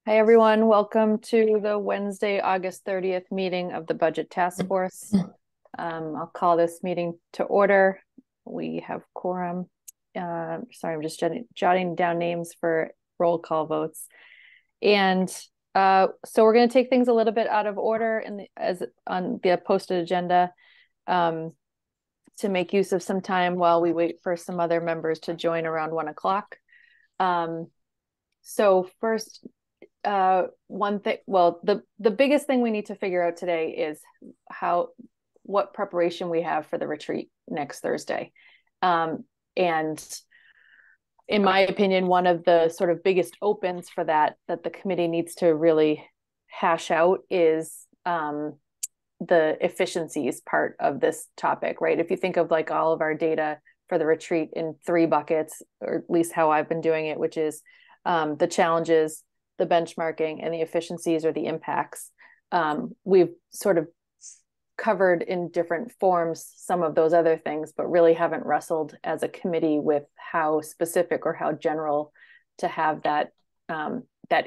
Hi, everyone. Welcome to the Wednesday, August 30th meeting of the Budget Task Force. I'll call this meeting to order. We have quorum. Sorry, I'm just jotting down names for roll call votes. And so we're going to take things a little bit out of order as on the posted agenda to make use of some time while we wait for some other members to join around 1 o'clock. So first, one thing, well, the biggest thing we need to figure out today is what preparation we have for the retreat next Thursday. And in my opinion, one of the sort of biggest opens for that the committee needs to really hash out is the efficiencies part of this topic, right? If you think of like all of our data for the retreat in 3 buckets, or at least how I've been doing it, which is the challenges, the benchmarking, and the efficiencies or the impacts. We've sort of covered in different forms some of those other things, but really haven't wrestled as a committee with how specific or how general to have that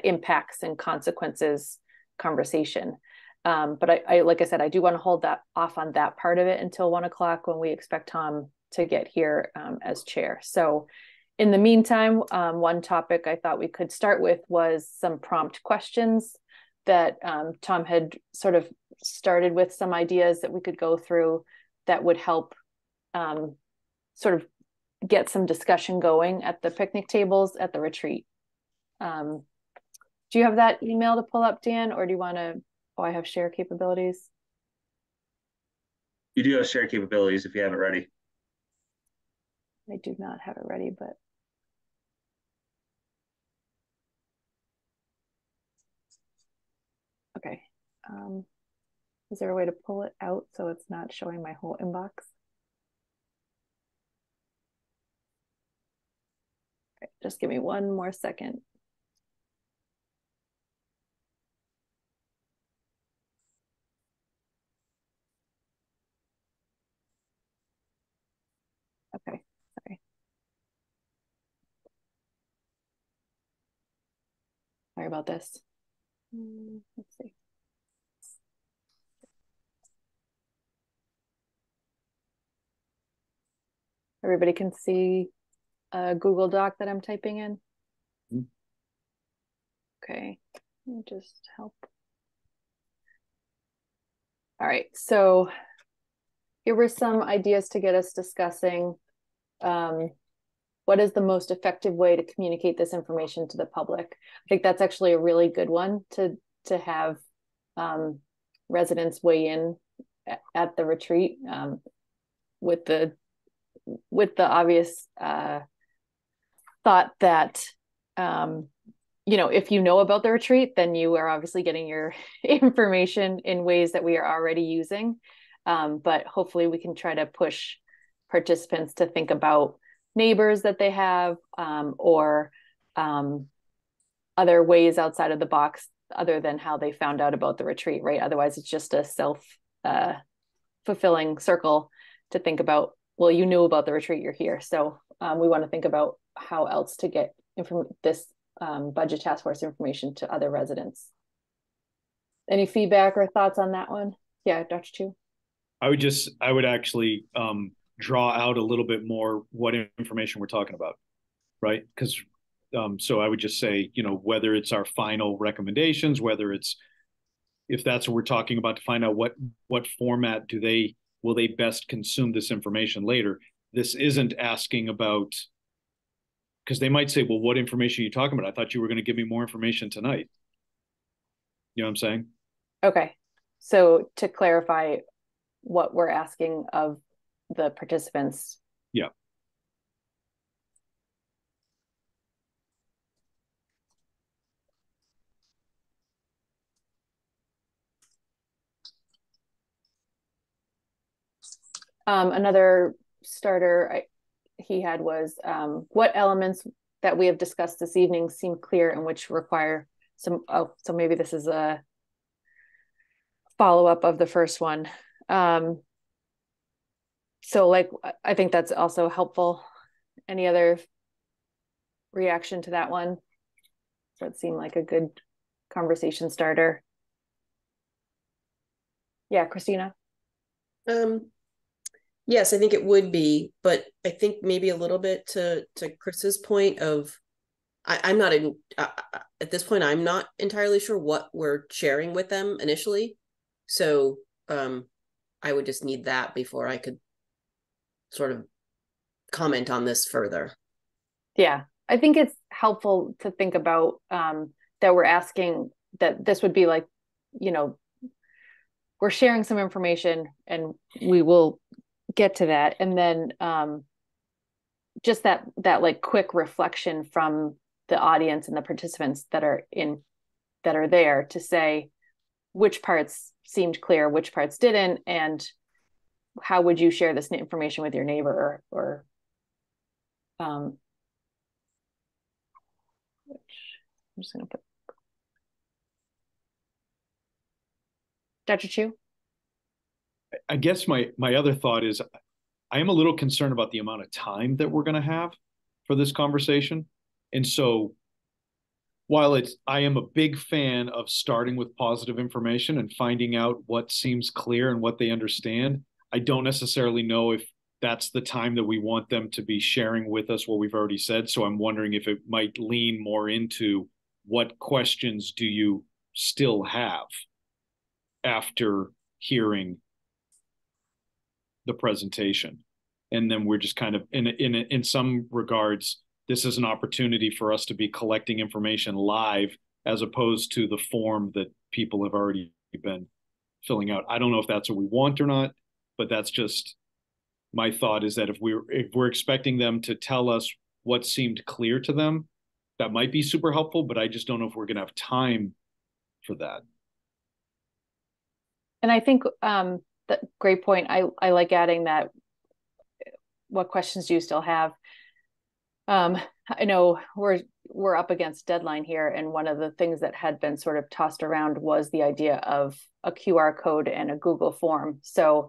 impacts and consequences conversation. But I like I said, I do want to hold that off on that part of it until 1 o'clock when we expect Tom to get here as chair. So in the meantime, one topic I thought we could start with was some prompt questions that Tom had sort of started with some ideas that we could go through that would help sort of get some discussion going at the picnic tables at the retreat. Do you have that email to pull up, Dan, or do you want to, I have share capabilities? You do have share capabilities if you have it ready. I do not have it ready, but okay. Is there a way to pull it out so it's not showing my whole inbox? Okay, just give me one more second. Okay, sorry. Sorry about this. Let's see. Everybody can see a Google Doc that I'm typing in. Okay, let me just help. All right, so here were some ideas to get us discussing what is the most effective way to communicate this information to the public. I think that's actually a really good one to have residents weigh in at the retreat with the obvious thought that if you know about the retreat, then you are obviously getting your information in ways that we are already using. But hopefully we can try to push participants to think about neighbors that they have or other ways outside of the box other than how they found out about the retreat, right? Otherwise, it's just a self-fulfilling circle to think about, well, you knew about the retreat, you're here. So we want to think about how else to get this budget task force information to other residents. Any feedback or thoughts on that one? Yeah, Dr. Chu. I would actually draw out a little bit more what information we're talking about, right? Because so I would just say, whether it's our final recommendations, whether it's if that's what we're talking about, to find out what format will they best consume this information later. This isn't asking about, because they might say, well, what information are you talking about? I thought you were going to give me more information tonight. You know what I'm saying? Okay. So to clarify what we're asking of the participants. Yeah. Another starter he had was what elements that we have discussed this evening seem clear and which require some, so maybe this is a follow-up of the first one. So like, I think that's also helpful. Any other reaction to that one? That seemed like a good conversation starter. Yeah, Christina. Yes, I think it would be, but I think maybe a little bit to Chris's point of I'm not in at this point. I'm not entirely sure what we're sharing with them initially, so I would just need that before I could sort of comment on this further. Yeah, I think it's helpful to think about that we're asking that this would be like, you know, we're sharing some information and we will get to that. And then just that like quick reflection from the audience and the participants that are there to say which parts seemed clear, which parts didn't, and how would you share this information with your neighbor or I'm just going to put Dr. Chu. I guess my other thought is I am a little concerned about the amount of time that we're going to have for this conversation. And so while I am a big fan of starting with positive information and finding out what seems clear and what they understand, I don't necessarily know if that's the time that we want them to be sharing with us what we've already said. So I'm wondering if it might lean more into what questions do you still have after hearing the presentation. And then we're just kind of in some regards, this is an opportunity for us to be collecting information live as opposed to the form that people have already been filling out. I don't know if that's what we want or not, but that's just my thought is that if we're expecting them to tell us what seemed clear to them, that might be super helpful, but I just don't know if we're going to have time for that. And I think that great point. I like adding that. What questions do you still have? I know we're up against deadline here, and one of the things that had been sort of tossed around was the idea of a QR code and a Google form. So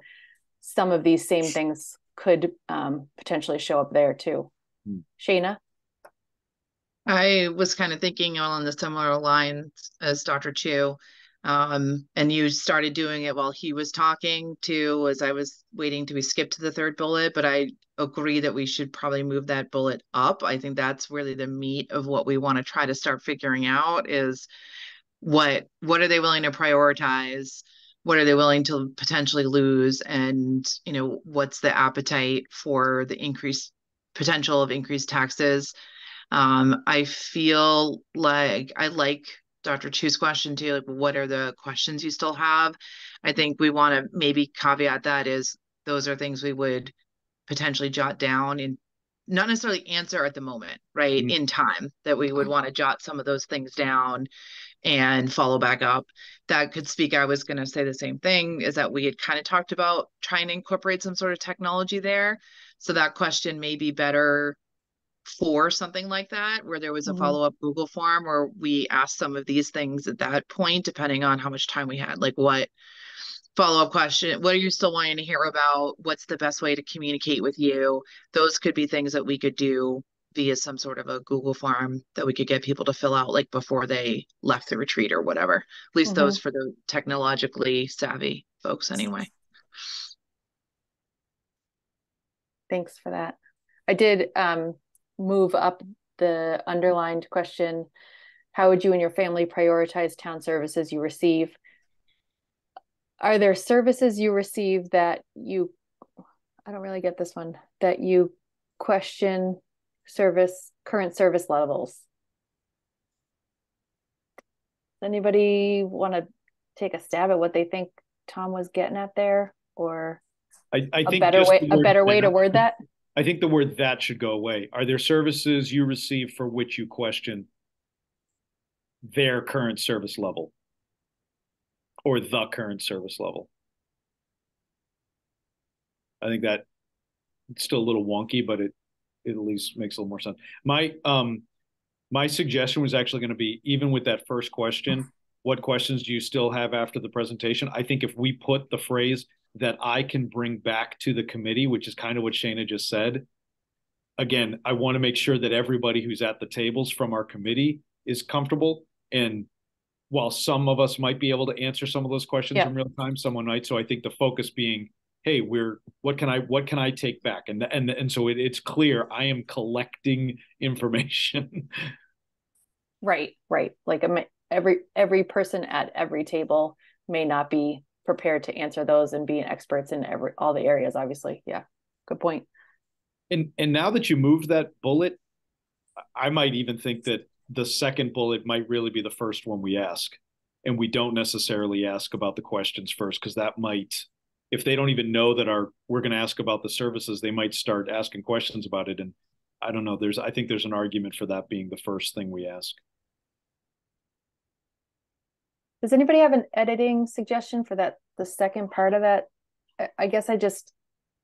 some of these same things could potentially show up there too. Shayna? I was kind of thinking along the similar lines as Dr. Chu. And you started doing it while he was talking too, as I was waiting to be skipped to the third bullet, but I agree that we should probably move that bullet up. I think that's really the meat of what we want to try to start figuring out is what are they willing to prioritize? What are they willing to potentially lose? And, what's the appetite for the potential of increased taxes? I feel like I like Dr. Chu's question too, like what are the questions you still have? I think we want to maybe caveat that is those are things we would potentially jot down and not necessarily answer at the moment, right? Mm-hmm. In time that we would want to jot some of those things down and follow back up. That could speak, I was going to say the same thing, is that we had kind of talked about trying to incorporate some sort of technology there. So that question may be better for something like that, where there was a follow-up Google form where we asked some of these things at that point, depending on how much time we had, like what follow-up question, what are you still wanting to hear about? What's the best way to communicate with you? Those could be things that we could do via some sort of a Google form that we could get people to fill out like before they left the retreat or whatever. At least those for the technologically savvy folks anyway. Thanks for that. I did move up the underlined question. How would you and your family prioritize town services you receive? Are there services you receive that I don't really get this one, that you question current service levels? Does anybody want to take a stab at what they think Tom was getting at there? Or I think a better way to word that? I think the word that should go away. Are there services you receive for which you question their current service level or the current service level? I think that it's still a little wonky, but it at least makes a little more sense. My suggestion was actually going to be, even with that first question, what questions do you still have after the presentation? I think if we put the phrase that I can bring back to the committee, which is kind of what Shayna just said. Again, I want to make sure that everybody who's at the tables from our committee is comfortable. And while some of us might be able to answer some of those questions Yeah. in real time, someone might. So I think the focus being, hey, what can I take back? And so it's clear I am collecting information. Right, right. Like every person at every table may not be prepared to answer those and being experts in all the areas, obviously. Yeah, good point. And now that you moved that bullet, I might even think that the second bullet might really be the first one we ask. And we don't necessarily ask about the questions first, because that might, if they don't even know that we're going to ask about the services, they might start asking questions about it. And I don't know, I think there's an argument for that being the first thing we ask. Does anybody have an editing suggestion for the second part of that? I guess I just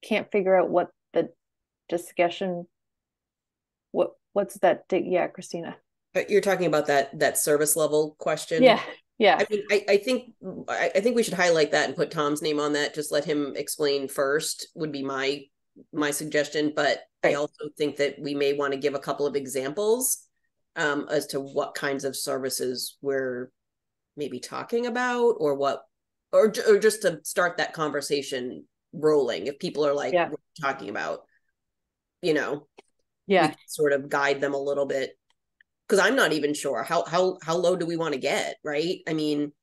can't figure out what the discussion, what's that? Yeah, Christina. You're talking about that service level question. Yeah, yeah. I mean, I think we should highlight that and put Tom's name on that. Just let him explain first would be my suggestion. But Right. I also think that we may want to give a couple of examples as to what kinds of services we're maybe talking about, or just to start that conversation rolling. If people are like, Yeah. what are you talking about? Yeah. We can sort of guide them a little bit, because I'm not even sure how low do we want to get, right? I mean,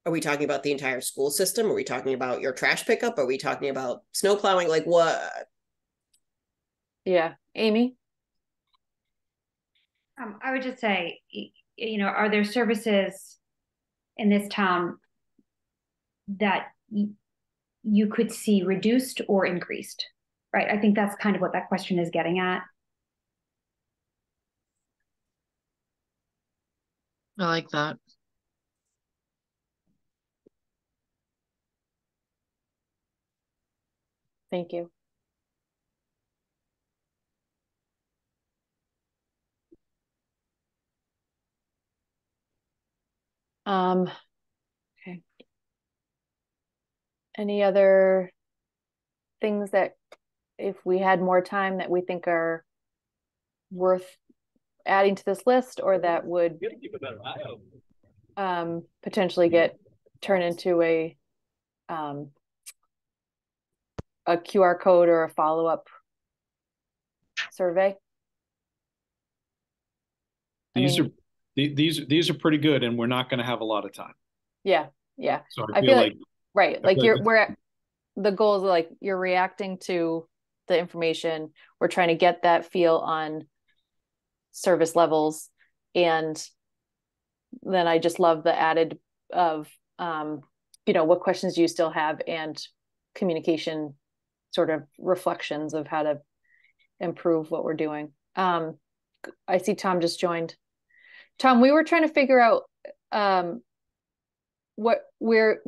are we talking about the entire school system? Are we talking about your trash pickup? Are we talking about snow plowing? Like what? Yeah. Amy? I would just say, are there services in this town that you could see reduced or increased? Right. I think that's kind of what that question is getting at. I like that. Thank you. Okay. Any other things that, if we had more time, that we think are worth adding to this list, or that would potentially turn into a QR code or a follow-up survey? These are pretty good, and we're not going to have a lot of time. Yeah, yeah. So I feel like right, like the goal is like you're reacting to the information. We're trying to get that feel on service levels, and then I just love the added of what questions do you still have, and communication sort of reflections of how to improve what we're doing. I see Tom just joined. Tom, we were trying to figure out where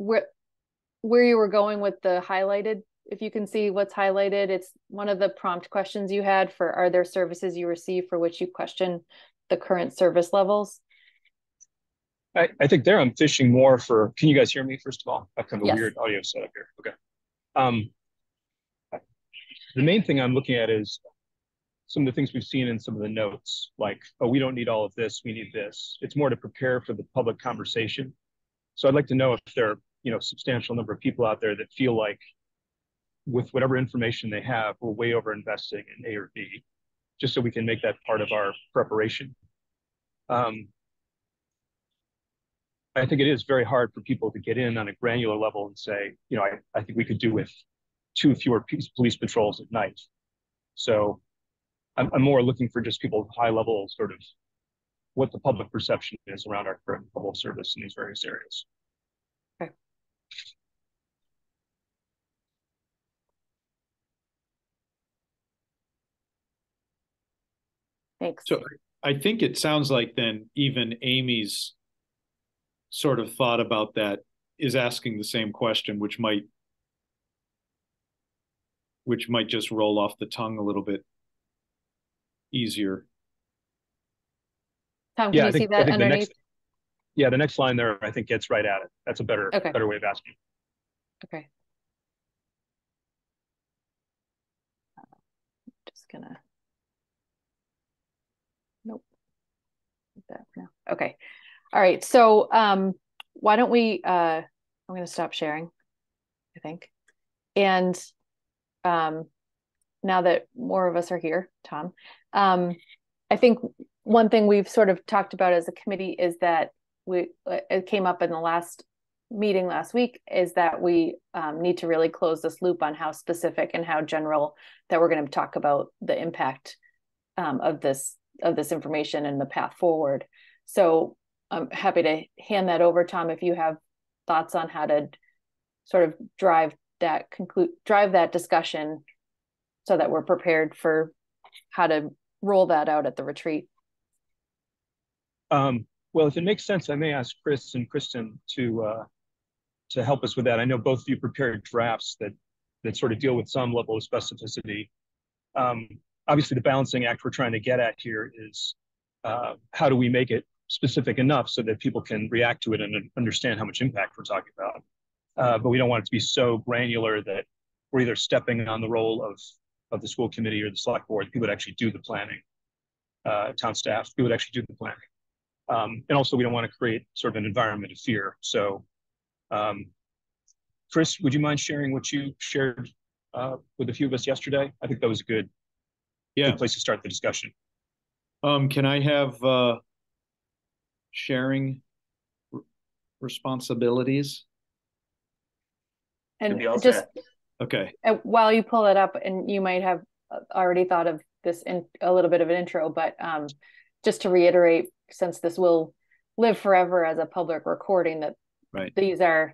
you were going with the highlighted. If you can see what's highlighted, it's one of the prompt questions you had for, are there services you receive for which you question the current service levels? I think there I'm fishing more for, can you guys hear me first of all? I've kind of a Yes. weird audio setup here. Okay. The main thing I'm looking at is some of the things we've seen in some of the notes, like, oh, we don't need all of this, we need this. It's more to prepare for the public conversation. So I'd like to know if there are, a substantial number of people out there that feel like with whatever information they have, we're way over investing in A or B, just so we can make that part of our preparation. I think it is very hard for people to get in on a granular level and say, I think we could do with 2 fewer police patrols at night. So I'm more looking for just people with high level sort of what the public perception is around our current level of service in these various areas. Okay. Thanks. So I think it sounds like then even Amy's sort of thought about that is asking the same question, which might just roll off the tongue a little bit easier. Tom, can you see that underneath? The next line there, I think, gets right at it. That's a better way of asking. Okay. Just gonna, nope. That now. Okay. All right. So why don't we I'm going to stop sharing, I think. And now that more of us are here, Tom, I think one thing we've sort of talked about as a committee is that it came up in the last meeting last week, is that we need to really close this loop on how specific and how general that we're going to talk about the impact of this information and the path forward. So I'm happy to hand that over, Tom, if you have thoughts on how to sort of drive that discussion so that we're prepared for how to roll that out at the retreat. Well, if it makes sense, I may ask Chris and Kristen to help us with that. I know both of you prepared drafts that sort of deal with some level of specificity. Obviously, the balancing act we're trying to get at here is how do we make it specific enough so that people can react to it and understand how much impact we're talking about. But we don't want it to be so granular that we're either stepping on the role of the school committee or the select board. People would actually do the planning. Town staff, people would actually do the planning. And also, we don't want to create sort of an environment of fear. So, Chris, would you mind sharing what you shared with a few of us yesterday? I think that was a good place to start the discussion. Can I have sharing responsibilities? And just set. Okay. While you pull it up, and you might have already thought of this in a little bit of an intro, but just to reiterate, since this will live forever as a public recording, that these are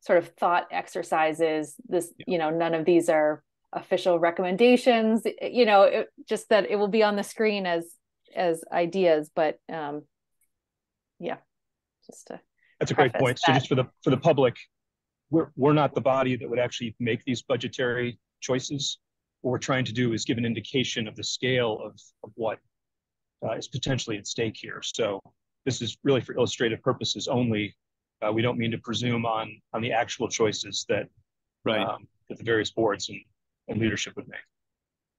sort of thought exercises. None of these are official recommendations, just that it will be on the screen as ideas, but that's a great point. So just for the public, we're not the body that would actually make these budgetary choices. What we're trying to do is give an indication of the scale of what is potentially at stake here. So this is really for illustrative purposes only. We don't mean to presume on the actual choices that that the various boards and leadership would make.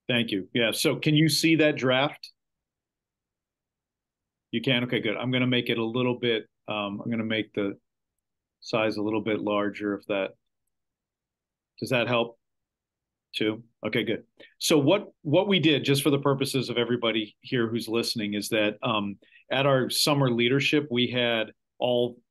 Thank you. Yeah. So can you see that draft? You can? Okay, good. I'm going to make it a little bit, I'm going to make the size a little bit larger if that, does that help too? Okay, good. So what we did, just for the purposes of everybody here who's listening, is that at our summer leadership, we had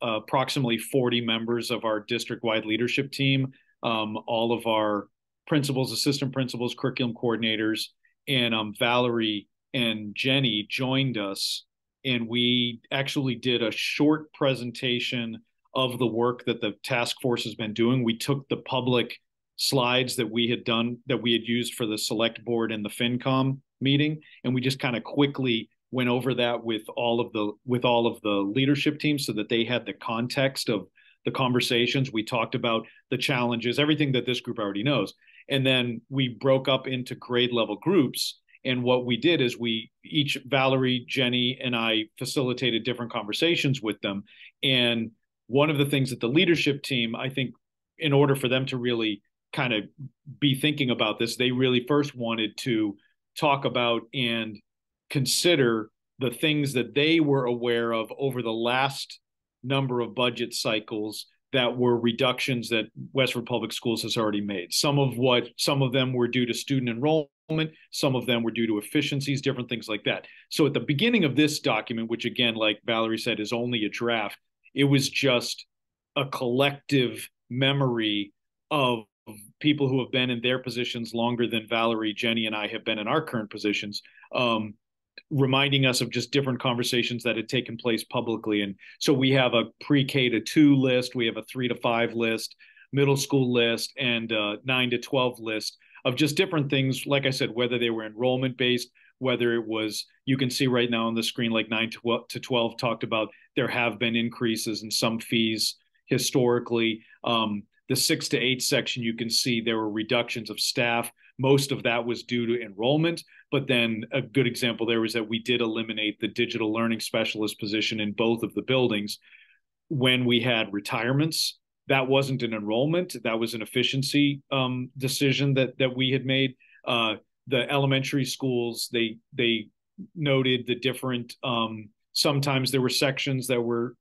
approximately 40 members of our district-wide leadership team, all of our principals, assistant principals, curriculum coordinators, and Valerie and Jenny joined us, and we actually did a short presentation of the work that the task force has been doing. We took the public slides that we had used for the select board and the FinCom meeting, and we just kind of quickly went over that with all of the leadership teams so that they had the context of the conversations. We talked about the challenges, everything that this group already knows. And then we broke up into grade level groups. And what we did is Valerie, Jenny, and I facilitated different conversations with them. And one of the things that the leadership team, I think, in order for them to really kind of be thinking about this, they really first wanted to talk about and consider the things that they were aware of over the last number of budget cycles that were reductions that Westford Public Schools has already made. Some of them were due to student enrollment, some of them were due to efficiencies, different things like that. So at the beginning of this document, which again, like Valerie said, is only a draft, it was just a collective memory of people who have been in their positions longer than Valerie, Jenny, and I have been in our current positions, reminding us of just different conversations that had taken place publicly. And so we have a pre-K to 2 list, we have a 3 to 5 list, middle school list, and 9 to 12 list of just different things. Like I said, whether they were enrollment based, whether it was, you can see right now on the screen, like 9 to 12 talked about there have been increases in some fees historically. The 6 to 8 section, you can see there were reductions of staff. Most of that was due to enrollment, but then a good example there was that we did eliminate the digital learning specialist position in both of the buildings when we had retirements. That wasn't an enrollment, that was an efficiency decision that we had made. The elementary schools, they noted the different sometimes there were sections that were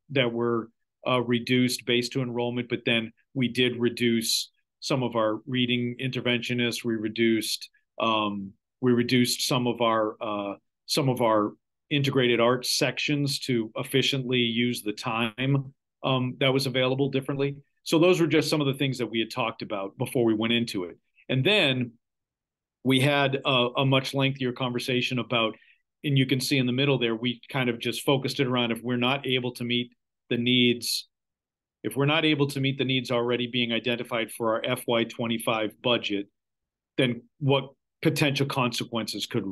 reduced based to enrollment, but then we did reduce some of our reading interventionists. We reduced some of our integrated arts sections to efficiently use the time that was available differently. So those were just some of the things that we had talked about before we went into it. And then we had a much lengthier conversation about, and you can see in the middle there, we kind of just focused it around if we're not able to meet the needs, if we're not able to meet the needs already being identified for our FY25 budget, then what potential consequences could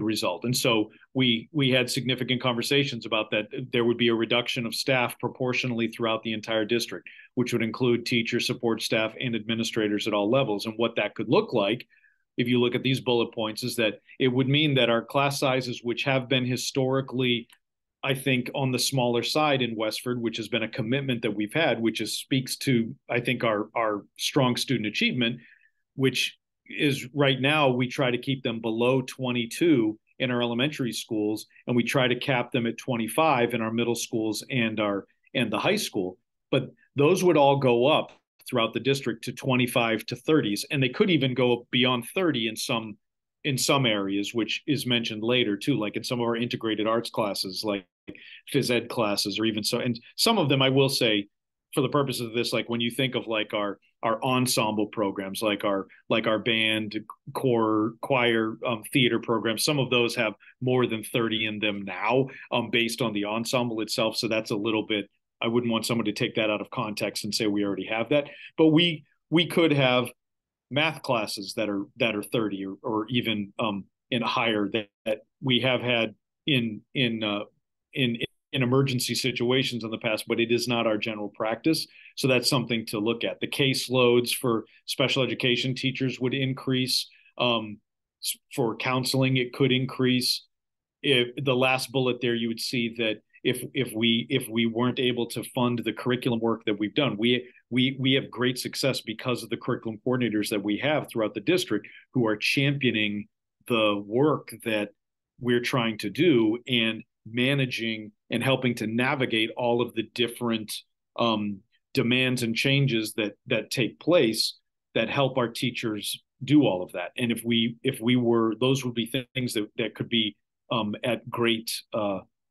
result. And so we had significant conversations about that. There would be a reduction of staff proportionally throughout the entire district, which would include teacher support staff and administrators at all levels. And what that could look like, if you look at these bullet points, is that it would mean that our class sizes, which have been historically, I think, on the smaller side in Westford, which has been a commitment that we've had, which speaks to, I think, our strong student achievement, which is right now we try to keep them below 22 in our elementary schools, and we try to cap them at 25 in our middle schools and the high school. But those would all go up throughout the district to 25 to 30s, and they could even go beyond 30 in some areas, which is mentioned later too, like in some of our integrated arts classes, like phys ed classes, or even so. And some of them, I will say, for the purposes of this, like when you think of like our ensemble programs, like our band, choir, theater programs, some of those have more than 30 in them now, based on the ensemble itself. So that's a little bit, I wouldn't want someone to take that out of context and say we already have that, but we could have math classes that are 30 or even in higher that we have had in emergency situations in the past, but it is not our general practice. So that's something to look at. The caseloads for special education teachers would increase. For counseling, it could increase. If the last bullet there, you would see that if we weren't able to fund the curriculum work that we've done, we have great success because of the curriculum coordinators that we have throughout the district who are championing the work that we're trying to do and managing and helping to navigate all of the different demands and changes that take place that help our teachers do all of that. And if we were, those would be things that could be at great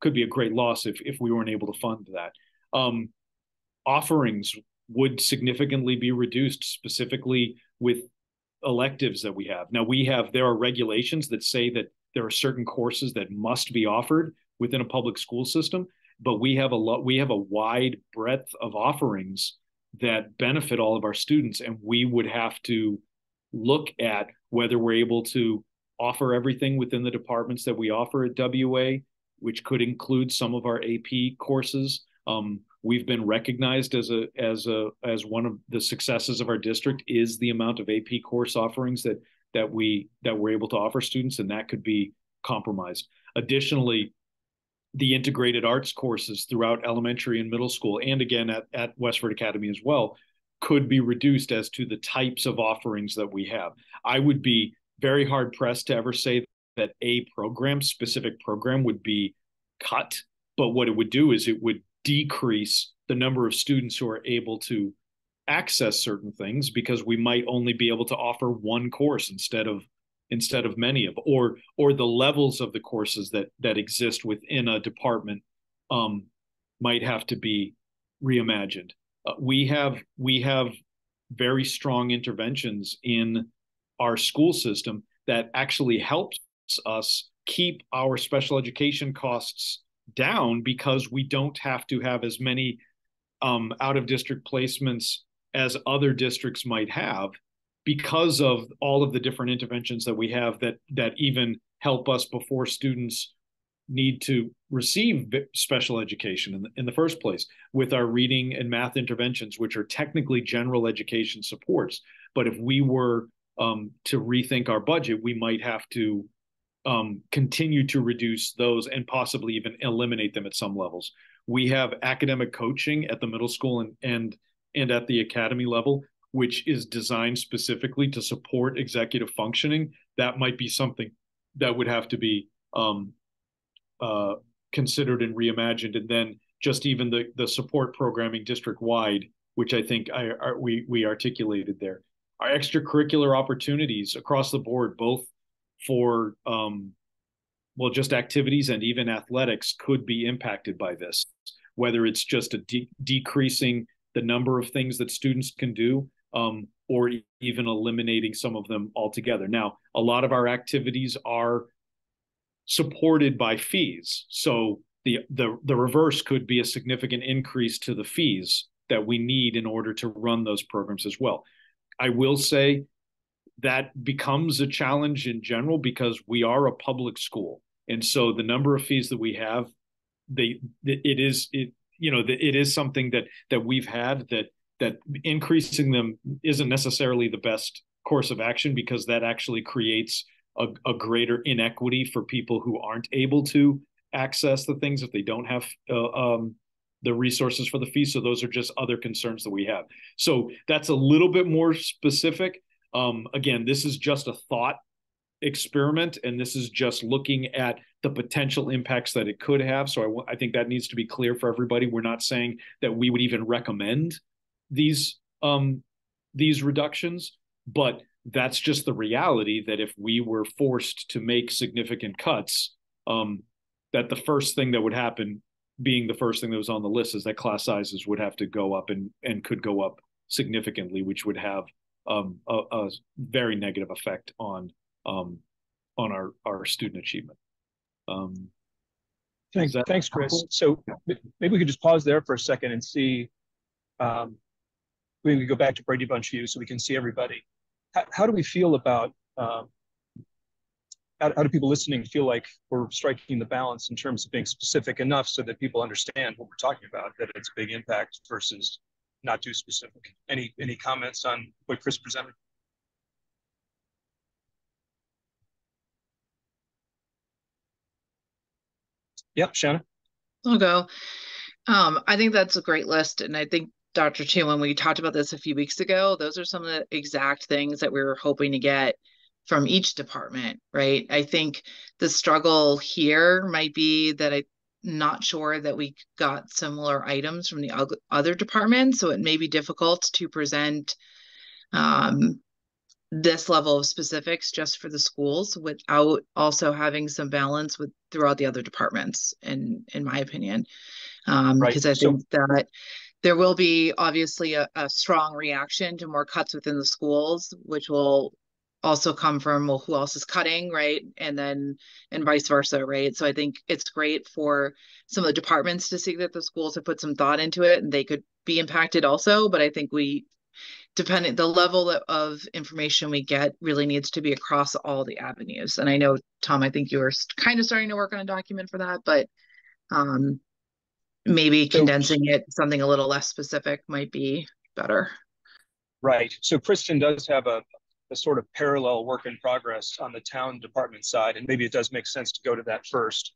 could be a great loss if we weren't able to fund that. Offerings would significantly be reduced, specifically with electives that we have. Now there are regulations that say that there are certain courses that must be offered within a public school system, but we have a wide breadth of offerings that benefit all of our students, and we would have to look at whether we're able to offer everything within the departments that we offer at WA, which could include some of our AP courses. We've been recognized as one of the successes of our district is the amount of AP course offerings that we're able to offer students, and that could be compromised. Additionally, the integrated arts courses throughout elementary and middle school, and again at Westford Academy as well, could be reduced as to the types of offerings that we have. I would be very hard pressed to ever say that a specific program would be cut, but what it would do is it would decrease the number of students who are able to access certain things, because we might only be able to offer one course instead of many of, or the levels of the courses that exist within a department might have to be reimagined. We have very strong interventions in our school system that actually helps us keep our special education costs down, because we don't have to have as many out of district placements as other districts might have, because of all of the different interventions that we have that even help us before students need to receive special education in the first place, with our reading and math interventions, which are technically general education supports. But if we were to rethink our budget, we might have to continue to reduce those and possibly even eliminate them at some levels. We have academic coaching at the middle school and at the academy level, which is designed specifically to support executive functioning. That might be something that would have to be considered and reimagined, and then just even the support programming district wide, which I think we articulated there. Our extracurricular opportunities across the board, both for well, just activities and even athletics, could be impacted by this, whether it's just a decreasing the number of things that students can do, or even eliminating some of them altogether. Now, a lot of our activities are supported by fees. So the reverse could be a significant increase to the fees that we need in order to run those programs as well. I will say that becomes a challenge in general because we are a public school. And so the number of fees that we have, it is something that we've had that increasing them isn't necessarily the best course of action, because that actually creates a greater inequity for people who aren't able to access the things if they don't have the resources for the fees. So those are just other concerns that we have. So that's a little bit more specific. Again, this is just a thought experiment, and this is just looking at the potential impacts that it could have. So I think that needs to be clear for everybody. We're not saying that we would even recommend these reductions, but that's just the reality, that if we were forced to make significant cuts, that the first thing that would happen, being the first thing that was on the list, is that class sizes would have to go up and could go up significantly, which would have a very negative effect on our student achievement. Thanks, Chris. So maybe we could just pause there for a second and see. We can go back to Brady Bunch view so we can see everybody. How do we feel about? How do people listening feel like we're striking the balance in terms of being specific enough so that people understand what we're talking about, that it's a big impact versus not too specific? Any comments on what Chris presented? Yep, Shanna. I'll go. I think that's a great list. And I think, Dr. Chu, when we talked about this a few weeks ago, those are some of the exact things that we were hoping to get from each department, right? I think the struggle here might be that I'm not sure that we got similar items from the other departments. So it may be difficult to present this level of specifics just for the schools without also having some balance throughout the other departments, in my opinion. Because I think that there will be obviously a strong reaction to more cuts within the schools, which will also come from, well, who else is cutting, right? And vice versa, right? So I think it's great for some of the departments to see that the schools have put some thought into it and they could be impacted also. But I think the level of information we get really needs to be across all the avenues. And I know, Tom, I think you were kind of starting to work on a document for that, but maybe condensing it, something a little less specific might be better. Right. So Kristen does have a sort of parallel work in progress on the town department side, and maybe it does make sense to go to that first.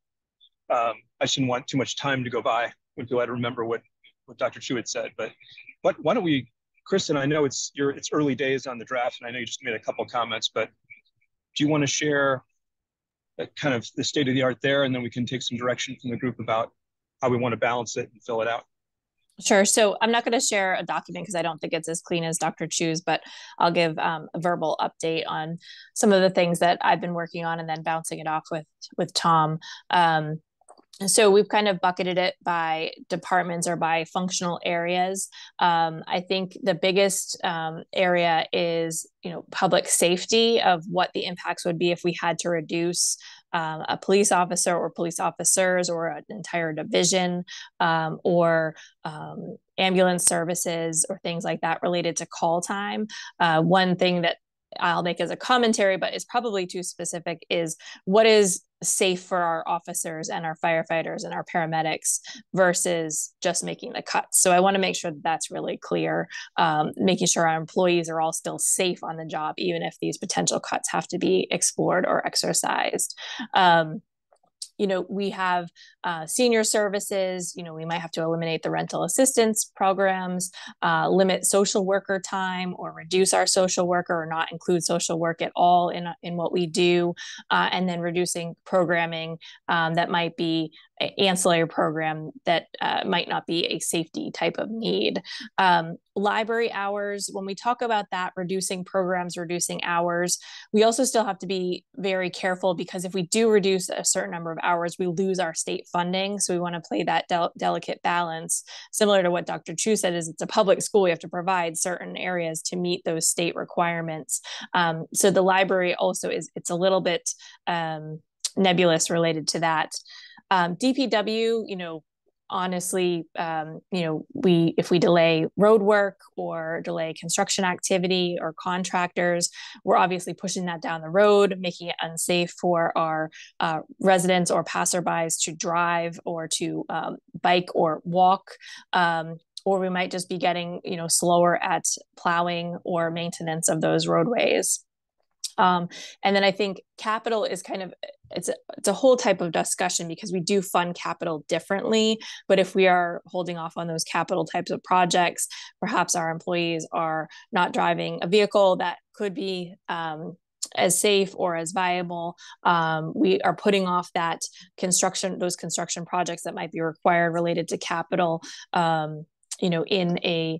I shouldn't want too much time to go by until I remember what Dr. Chu had said, but why don't we, Kristen, I know it's early days on the draft, and I know you just made a couple of comments, but do you want to share kind of the state of the art there, and then we can take some direction from the group about how we want to balance it and fill it out? Sure. So I'm not going to share a document because I don't think it's as clean as Dr. Chu's, but I'll give a verbal update on some of the things that I've been working on and then bouncing it off with Tom. So we've kind of bucketed it by departments or by functional areas. I think the biggest area is, public safety, of what the impacts would be if we had to reduce a police officer or police officers or an entire division, or ambulance services or things like that related to call time. One thing that I'll make as a commentary, but is probably too specific, is what is safe for our officers and our firefighters and our paramedics versus just making the cuts. So I want to make sure that that's really clear, making sure our employees are all still safe on the job, even if these potential cuts have to be explored or exercised. We have senior services. We might have to eliminate the rental assistance programs, limit social worker time, or reduce our social worker, or not include social work at all in what we do, and then reducing programming that might be ancillary program that might not be a safety type of need. Library hours, when we talk about that, reducing programs, reducing hours, we also still have to be very careful, because if we do reduce a certain number of hours, we lose our state funding. So we want to play that delicate balance, similar to what Dr. Chu said, is it's a public school. We have to provide certain areas to meet those state requirements. So the library also it's a little bit nebulous related to that. DPW, honestly, if we delay road work or delay construction activity or contractors, we're obviously pushing that down the road, making it unsafe for our residents or passerbys to drive or to bike or walk. Or we might just be getting, slower at plowing or maintenance of those roadways. And then I think capital is it's a whole type of discussion, because we do fund capital differently. But if we are holding off on those capital types of projects, perhaps our employees are not driving a vehicle that could be as safe or as viable. We are putting off those construction projects that might be required related to capital, in a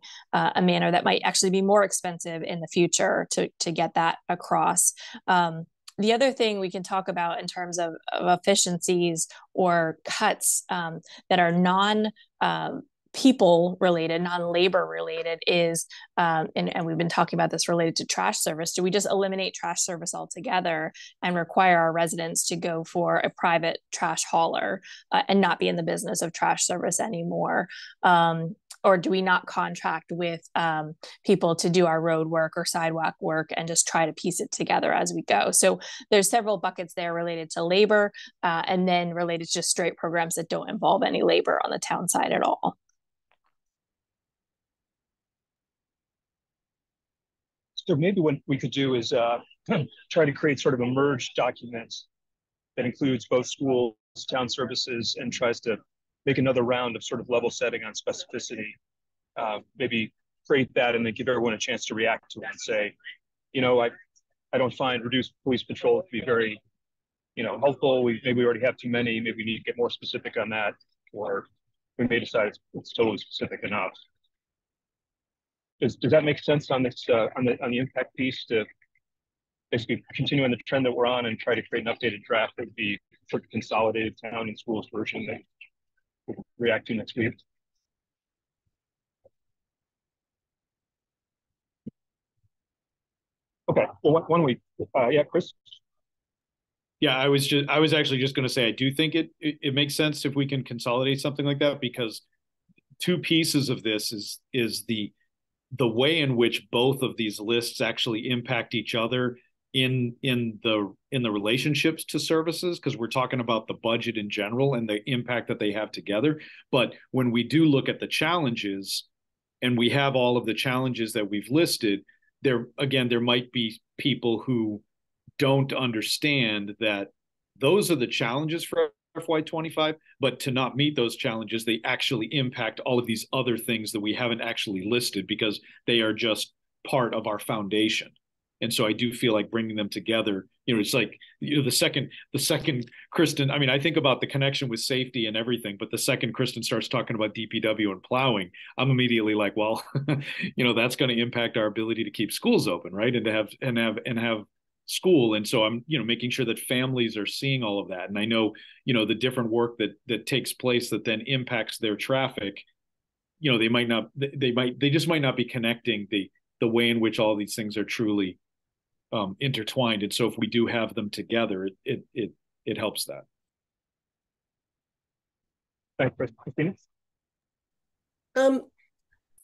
manner that might actually be more expensive in the future to get that across. The other thing we can talk about in terms of efficiencies or cuts that are people related, non-labor related is, and we've been talking about this related to trash service. Do we just eliminate trash service altogether and require our residents to go for a private trash hauler and not be in the business of trash service anymore? Or do we not contract with people to do our road work or sidewalk work and just try to piece it together as we go? So there's several buckets there related to labor and then related to just straight programs that don't involve any labor on the town side at all. So maybe what we could do is try to create sort of a merged document that includes both schools, town services, and tries to make another round of sort of level setting on specificity. Maybe create that and then give everyone a chance to react to it and say, I don't find reduced police patrol to be very, helpful. Maybe we already have too many. Maybe we need to get more specific on that, or we may decide it's totally specific enough. Does that make sense on this on the impact piece, to basically continue on the trend that we're on and try to create an updated draft that would be sort of consolidated town and schools version that we'll react to next week? Okay, well, one week. Yeah, Chris. Yeah, I was actually just going to say, I do think it makes sense if we can consolidate something like that, because two pieces of this is the way in which both of these lists actually impact each other in the relationships to services, because we're talking about the budget in general and the impact that they have together. But when we do look at the challenges, and we have all of the challenges that we've listed, there might be people who don't understand that those are the challenges for FY25, but to not meet those challenges, they actually impact all of these other things that we haven't actually listed, because they are just part of our foundation. And so I do feel like bringing them together, it's like, the second Kristen, I think about the connection with safety and everything, but the second Kristen starts talking about DPW and plowing, I'm immediately like, well, that's going to impact our ability to keep schools open, right? And to have school. And so I'm, making sure that families are seeing all of that. And I know, the different work that takes place that then impacts their traffic, they just might not be connecting the way in which all these things are truly intertwined. And so if we do have them together, it helps that. Thanks, Christina.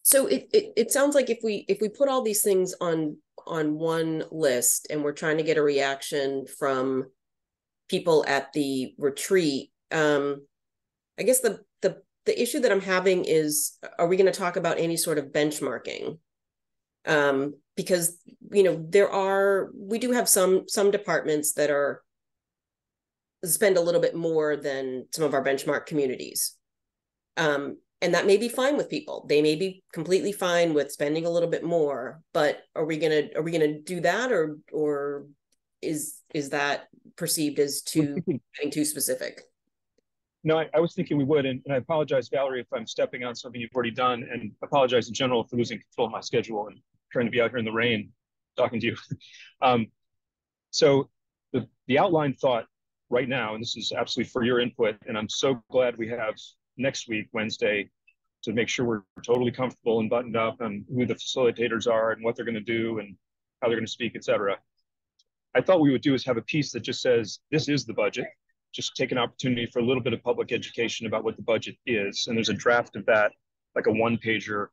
So it sounds like if we put all these things on one list and we're trying to get a reaction from people at the retreat, I guess the issue that I'm having is, are we going to talk about any sort of benchmarking? Because we do have some departments that spend a little bit more than some of our benchmark communities. And that may be fine with people. They may be completely fine with spending a little bit more, but are we gonna do that, or is that perceived as getting too specific? No, I was thinking we would, and I apologize, Valerie, if I'm stepping on something you've already done, and apologize in general for losing control of my schedule and trying to be out here in the rain talking to you. So the outline thought right now, and this is absolutely for your input, and I'm so glad we have next week, Wednesday, to make sure we're totally comfortable and buttoned up on who the facilitators are and what they're going to do and how they're going to speak, et cetera. I thought we would do is have a piece that just says, this is the budget. Just take an opportunity for a little bit of public education about what the budget is. And there's a draft of that, like a one-pager.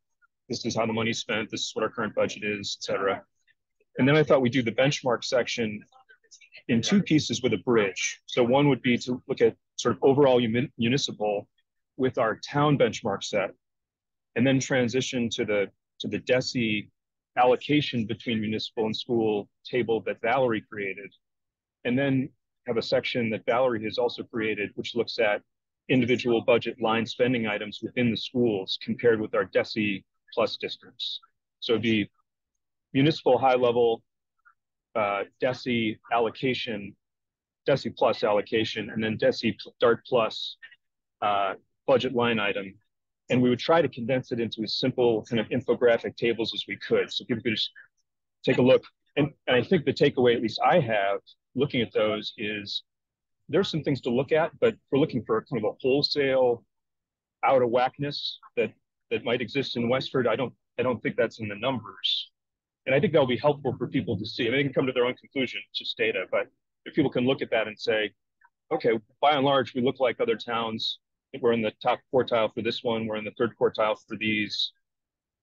This is how the money's spent. This is what our current budget is, et cetera. And then I thought we'd do the benchmark section in two pieces with a bridge. So one would be to look at sort of overall municipal with our town benchmark set, and then transition to the DESI allocation between municipal and school table that Valerie created, and then have a section that Valerie has also created, which looks at individual budget line spending items within the schools compared with our DESI plus districts. So it'd be municipal high level, DESI allocation, DESI plus allocation, and then DESI DART plus budget line item. And we would try to condense it into as simple kind of infographic tables as we could. So people could just take a look. And I think the takeaway, at least I have, looking at those is there's some things to look at, but we're looking for kind of a wholesale out of whackness that might exist in Westford. I don't think that's in the numbers. And I think that'll be helpful for people to see. I mean, they can come to their own conclusion, it's just data, but if people can look at that and say, okay, by and large, we look like other towns. We're in the top quartile for this one. We're in the third quartile for these.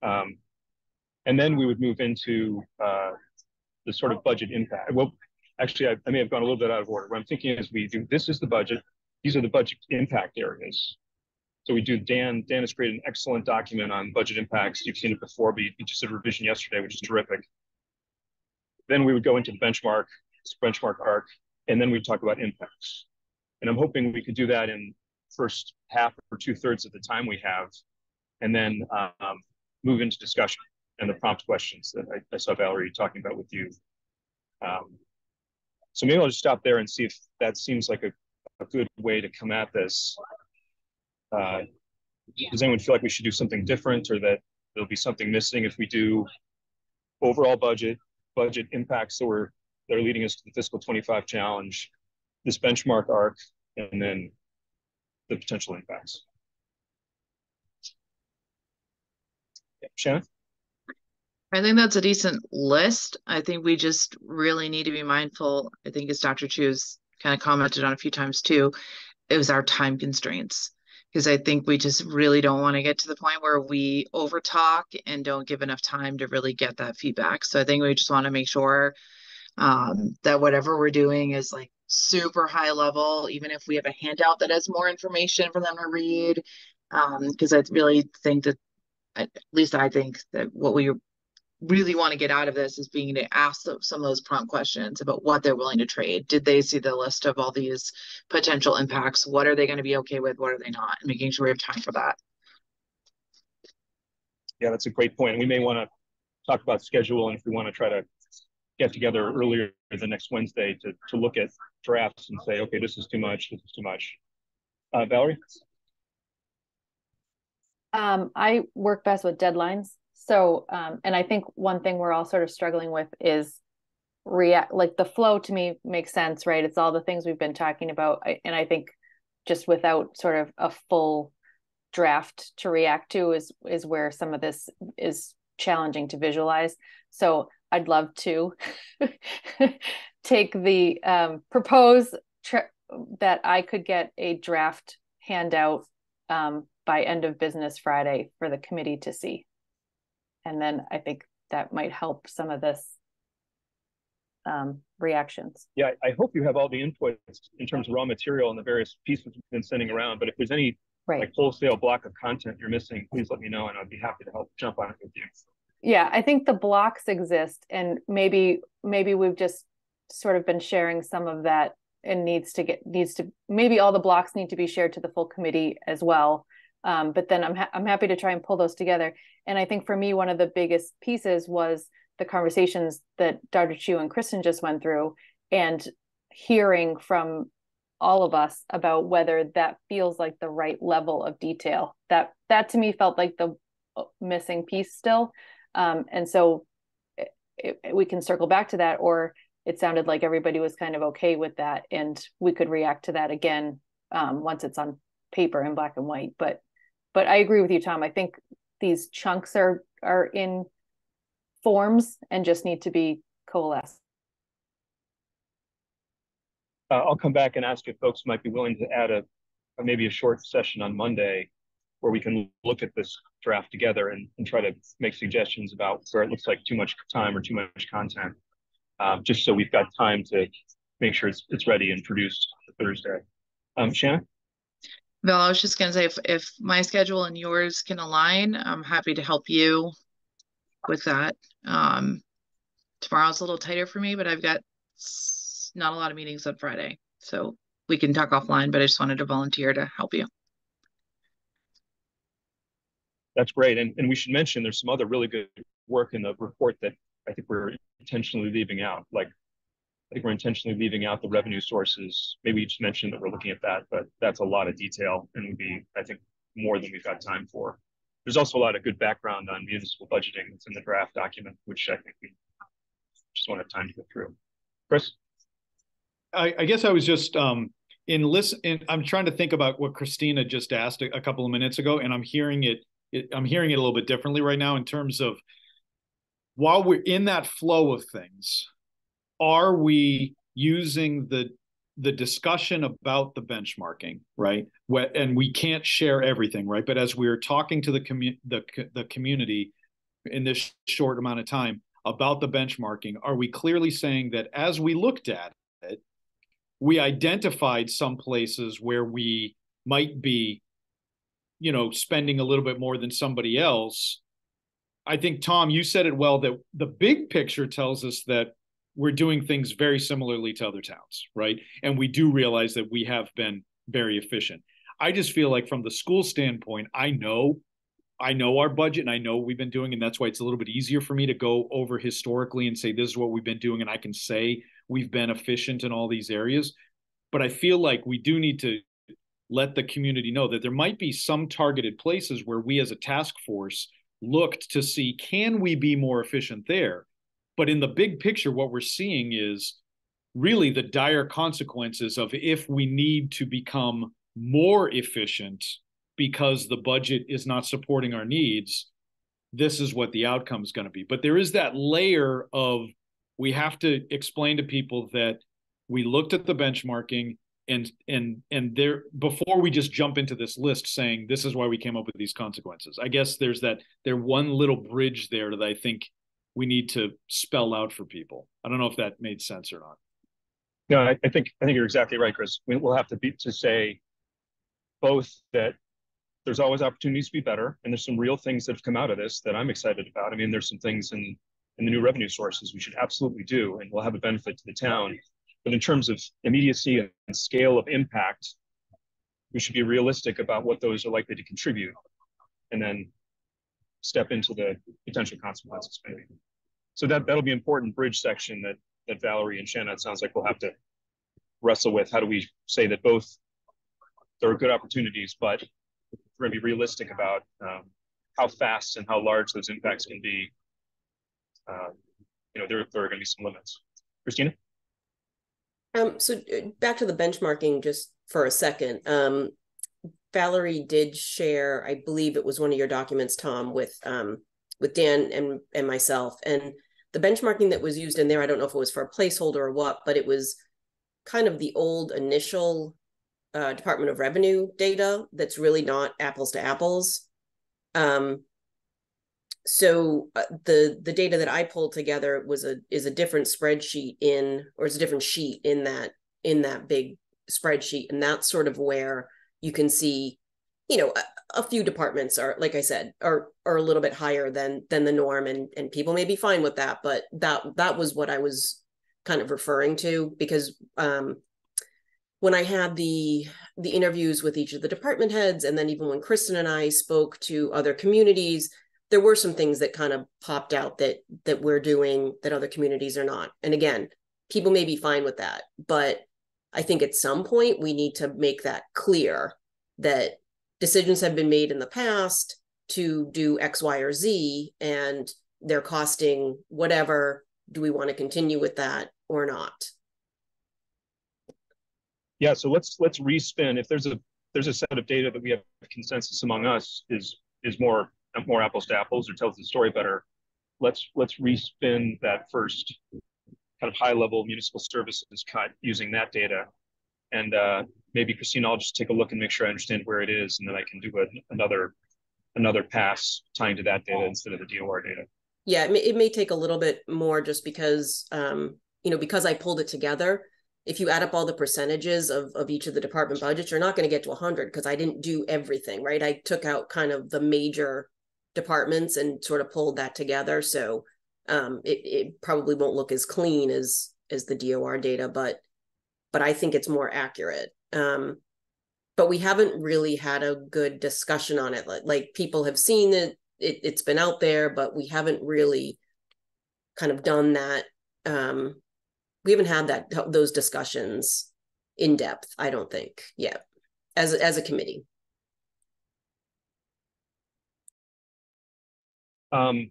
And then we would move into the sort of budget impact. Well, actually, I may have gone a little bit out of order. What I'm thinking is we do, this is the budget. These are the budget impact areas. So we do, Dan has created an excellent document on budget impacts. You've seen it before, but he just did a revision yesterday, which is terrific. Then we would go into the benchmark arc, and then we talk about impacts. And I'm hoping we could do that in first half or 2/3 of the time we have, and then move into discussion and the prompt questions that I saw Valerie talking about with you. So maybe I'll just stop there and see if that seems like a good way to come at this. Does anyone feel like we should do something different, or that there'll be something missing if we do overall budget impacts that are leading us to the fiscal 25 challenge, this benchmark arc, and then the potential impacts? Yeah, Shannon? I think that's a decent list. I think we just really need to be mindful. I think as Dr. Chu's kind of commented on a few times too, it was our time constraints. Because I think we just really don't want to get to the point where we overtalk and don't give enough time to really get that feedback. So I think we just want to make sure that whatever we're doing is like super high level, even if we have a handout that has more information for them to read. Because I really think that, at least I think that what we really want to get out of this is being to ask some of those prompt questions about what they're willing to trade. Did they see the list of all these potential impacts? What are they going to be okay with? What are they not? And making sure we have time for that. Yeah, that's a great point. We may want to talk about schedule, and if we want to try to get together earlier the next Wednesday to look at drafts and say, okay, this is too much, this is too much. Valerie? I work best with deadlines. So, and I think one thing we're all sort of struggling with is like the flow to me makes sense, right? It's all the things we've been talking about. And I think just without sort of a full draft to react to is where some of this is challenging to visualize. So I'd love to take the propose that I could get a draft handout by end of business Friday for the committee to see. And then I think that might help some of this reactions. Yeah, I hope you have all the inputs in terms of raw material and the various pieces we've been sending around. But if there's any like wholesale block of content you're missing, please let me know, and I'd be happy to help jump on it with you. Yeah, I think the blocks exist, and maybe we've just sort of been sharing some of that, and maybe all the blocks need to be shared to the full committee as well. But then I'm happy to try and pull those together. And I think for me, one of the biggest pieces was the conversations that Dr. Chu and Kristen just went through, and hearing from all of us about whether that feels like the right level of detail. That to me felt like the missing piece still. And so we can circle back to that, or it sounded like everybody was kind of okay with that, and we could react to that again once it's on paper in black and white. But I agree with you, Tom. I think these chunks are in forms and just need to be coalesced. I'll come back and ask if folks might be willing to add maybe a short session on Monday where we can look at this draft together and try to make suggestions about where it looks like too much time or too much content, just so we've got time to make sure it's ready and produced Thursday. Shannon? Val, I was just going to say, if my schedule and yours can align, I'm happy to help you with that. Tomorrow's a little tighter for me, but I've got not a lot of meetings on Friday, so we can talk offline, but I just wanted to volunteer to help you. That's great. And we should mention there's some other really good work in the report that I think we're intentionally leaving out. Like, I think we're intentionally leaving out the revenue sources. Maybe you just mentioned that we're looking at that, but that's a lot of detail and would be, I think, more than we've got time for. There's also a lot of good background on municipal budgeting that's in the draft document, which I think we just won't have time to go through. Chris? I guess I was just I'm trying to think about what Christina just asked a couple of minutes ago, and I'm hearing it a little bit differently right now in terms of, while we're in that flow of things, are we using the discussion about the benchmarking, right? And we can't share everything, right? But as we're talking to the community in this short amount of time about the benchmarking, are we clearly saying that as we looked at it, we identified some places where we might be, spending a little bit more than somebody else? I think, Tom, you said it well, that the big picture tells us that we're doing things very similarly to other towns, right? And we do realize that we have been very efficient. I just feel like from the school standpoint, I know our budget and I know what we've been doing, and that's why it's a little bit easier for me to go over historically and say, this is what we've been doing, and I can say we've been efficient in all these areas. But I feel like we do need to let the community know that there might be some targeted places where we as a task force looked to see, can we be more efficient there? But in the big picture, what we're seeing is really the dire consequences of, if we need to become more efficient because the budget is not supporting our needs, this is what the outcome is going to be. But there is that layer of, we have to explain to people that we looked at the benchmarking and there, before we just jump into this list saying this is why we came up with these consequences. I guess there's one little bridge there that I think we need to spell out for people. I don't know if that made sense or not. No, I think you're exactly right, Chris. We'll have to say both that there's always opportunities to be better, and there's some real things that have come out of this that I'm excited about. I mean, there's some things in the new revenue sources we should absolutely do, and will have a benefit to the town. But in terms of immediacy and scale of impact, we should be realistic about what those are likely to contribute, and then step into the potential consequences maybe. So that'll be an important bridge section that Valerie and Shannon, it sounds like we'll have to wrestle with. How do we say that both there are good opportunities, but we're going to be realistic about how fast and how large those impacts can be. There are going to be some limits. Christina? So back to the benchmarking just for a second. Valerie did share, I believe it was one of your documents, Tom, with Dan and myself. And the benchmarking that was used in there, I don't know if it was for a placeholder or what, but it was kind of the old initial Department of Revenue data that's really not apples to apples. So the data that I pulled together is a different spreadsheet it's a different sheet in that big spreadsheet, and that's sort of where you can see, a few departments are, like I said, are a little bit higher than the norm, and people may be fine with that, but that was what I was kind of referring to, because when I had the interviews with each of the department heads, and then even when Kristen and I spoke to other communities, there were some things that kind of popped out that we're doing that other communities are not. And again, people may be fine with that, but I think at some point we need to make that clear that decisions have been made in the past to do X, Y, or Z, and they're costing whatever. Do we want to continue with that or not? Yeah, so let's respin. If there's a set of data that we have consensus among us is more apples to apples or tells the story better, let's respin that first kind of high level municipal services cut using that data. And maybe Christina, I'll just take a look and make sure I understand where it is, and then I can do another pass tying to that data instead of the DOR data. Yeah, it may take a little bit more just because, because I pulled it together. If you add up all the percentages of each of the department budgets, you're not going to get to 100 because I didn't do everything, right? I took out kind of the major departments and sort of pulled that together. So it probably won't look as clean as the DOR data, but I think it's more accurate. But we haven't really had a good discussion on it. Like people have seen it, it's been out there, but we haven't really kind of done that. We haven't had those discussions in depth, I don't think, yet, as a committee. Well,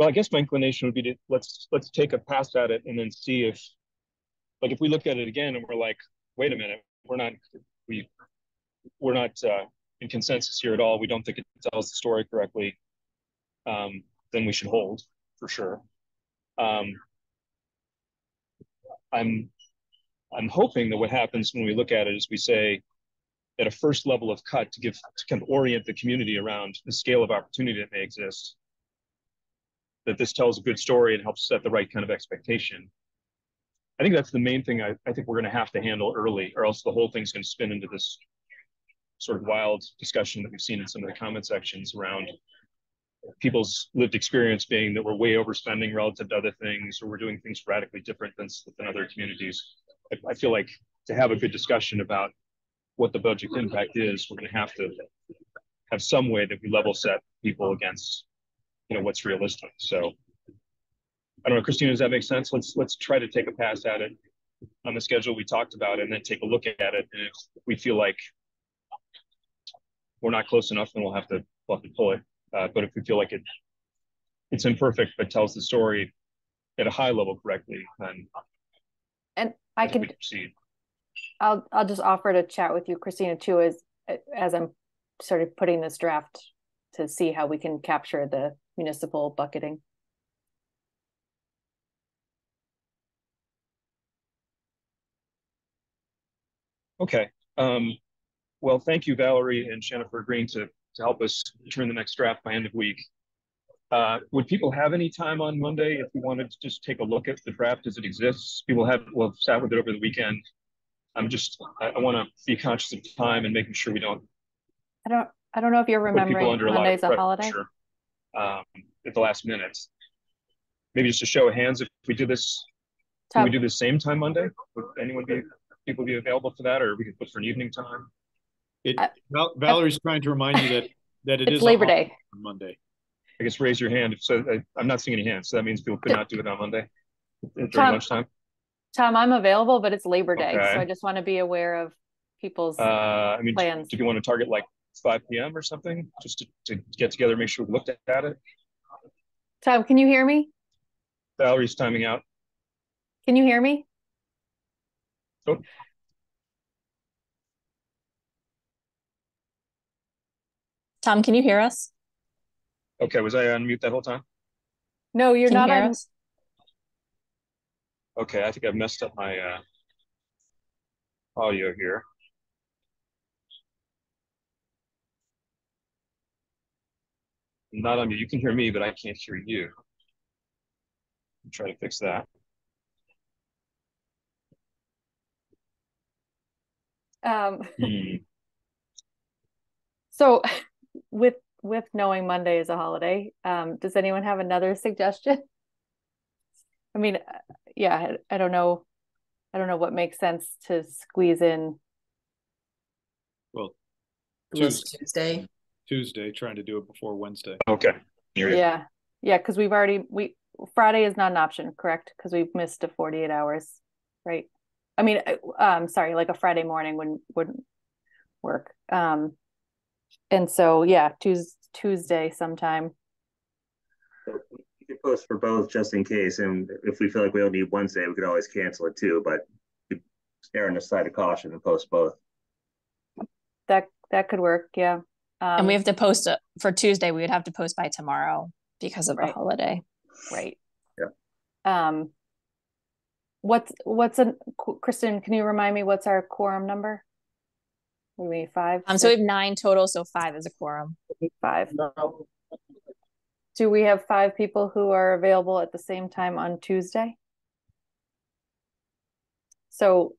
I guess my inclination would be to let's take a pass at it and then see if we look at it again and we're like, wait a minute, we're not in consensus here at all. We don't think it tells the story correctly. Then we should hold for sure. I'm hoping that what happens when we look at it is we say at a first level of cut to kind of orient the community around the scale of opportunity that may exist, that this tells a good story and helps set the right kind of expectation. I think that's the main thing I think we're going to have to handle early, or else the whole thing's going to spin into this sort of wild discussion that we've seen in some of the comment sections around people's lived experience being that we're way overspending relative to other things, or we're doing things radically different than other communities. I feel like to have a good discussion about what the budget impact is, we're going to have some way that we level set people against, what's realistic. So I don't know, Christina, does that make sense? Let's try to take a pass at it on the schedule we talked about, and then take a look at it. And if we feel like we're not close enough, then we'll have to pull it. But if we feel like it's imperfect but tells the story at a high level correctly, then I can proceed. I'll just offer to chat with you, Christina, too, as I'm sort of putting this draft to see how we can capture the municipal bucketing. Okay. Well, thank you, Valerie and Shanna, for agreeing to help us turn the next draft by end of week. Would people have any time on Monday if we wanted to just take a look at the draft as it exists? People have sat with it over the weekend. I want to be conscious of time and making sure we don't. I don't know if you're remembering Monday's a holiday. At the last minute. Maybe just a show of hands, if we do this, can we do the same time Monday? Would people be available for that, or we could put for an evening time? Valerie's trying to remind you that it is Labor Day on Monday. I guess raise your hand. So I'm not seeing any hands. So that means people could not do it on Monday during lunchtime. Tom, I'm available, but it's Labor Day, Okay. so I just want to be aware of people's plans. Do you want to target like 5 p.m. or something, just to get together, make sure we looked at it? Tom, can you hear me? Valerie's timing out. Can you hear me? Oh. Tom, can you hear us? Okay, was I on mute that whole time? No, you're not on. Okay, I think I've messed up my audio here. I'm not on mute. You can hear me, but I can't hear you. I'll try to fix that. So with knowing Monday is a holiday, does anyone have another suggestion? I mean, yeah, I don't know what makes sense to squeeze in. Well, Tuesday, trying to do it before Wednesday. Okay. Yeah, because Friday is not an option, correct? Because we've missed 48 hours, right? I mean, sorry, like a Friday morning wouldn't work. And so, yeah, Tuesday sometime. So you can post for both just in case, and if we feel like we don't need Wednesday, we could always cancel it too, but we err on the side of caution and post both. That could work, yeah. And we have to post for Tuesday. We would have to post by tomorrow because of the Right. holiday. Right. Yeah. Kristen, can you remind me what's our quorum number? What do we need, 5? So we have 9 total, so 5 is a quorum. 5. Do we have 5 people who are available at the same time on Tuesday? So,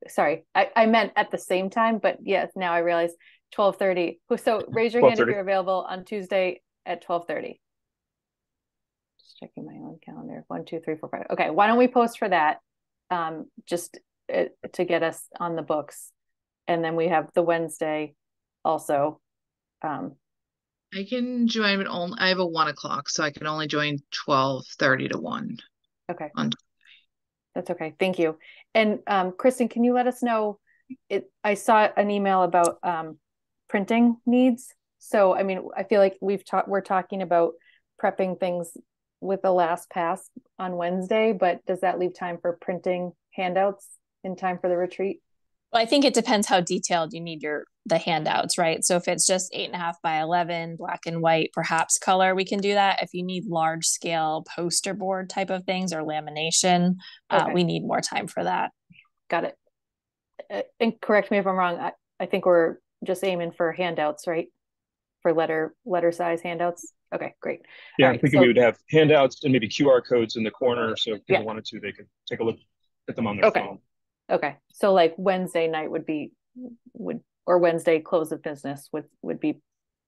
sorry, I meant at the same time, but yes, now I realize 12:30. So raise your hand if you're available on Tuesday at 12:30. Just checking my own calendar. 1, 2, 3, 4, 5. Okay, why don't we post for that? Just to get us on the books, and then we have the Wednesday also. I can join, but only I have a 1 o'clock, so I can only join 12:30 to 1. Okay. That's okay. Thank you. And Kristen, can you let us know? I saw an email about printing needs. So, I mean, I feel like we're talking about prepping things with the last pass on Wednesday, but does that leave time for printing handouts in time for the retreat? Well, I think it depends how detailed you need the handouts, right? So if it's just 8.5 by 11, black and white, perhaps color, we can do that. If you need large scale poster board type of things or lamination, we need more time for that. Got it. And correct me if I'm wrong. I think we're just aiming for handouts, right? For letter size handouts. Okay, great. Yeah, I'm thinking we would have handouts and maybe QR codes in the corner, so if people wanted to, they could take a look at them on their phone. Okay, so like Wednesday night or Wednesday close of business would be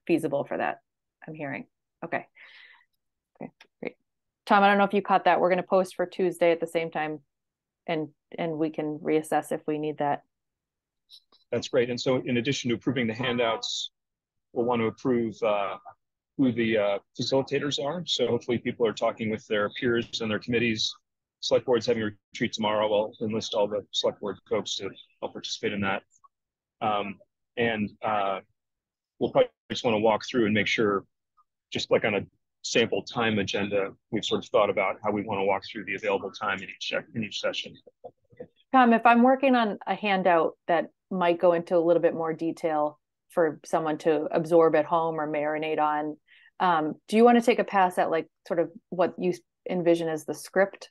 feasible for that, I'm hearing. Okay, great. Tom, I don't know if you caught that. We're going to post for Tuesday at the same time, and we can reassess if we need that. That's great. And so in addition to approving the handouts, we'll want to approve who the facilitators are. So hopefully people are talking with their peers and their committees. Select board's having a retreat tomorrow. I'll enlist all the select board folks to help participate in that. And we'll probably just want to walk through and make sure, just like on a sample time agenda, we've sort of thought about how we want to walk through the available time in each session. Tom, if I'm working on a handout that might go into a little bit more detail for someone to absorb at home or marinate on, do you want to take a pass at like sort of what you envision as the script,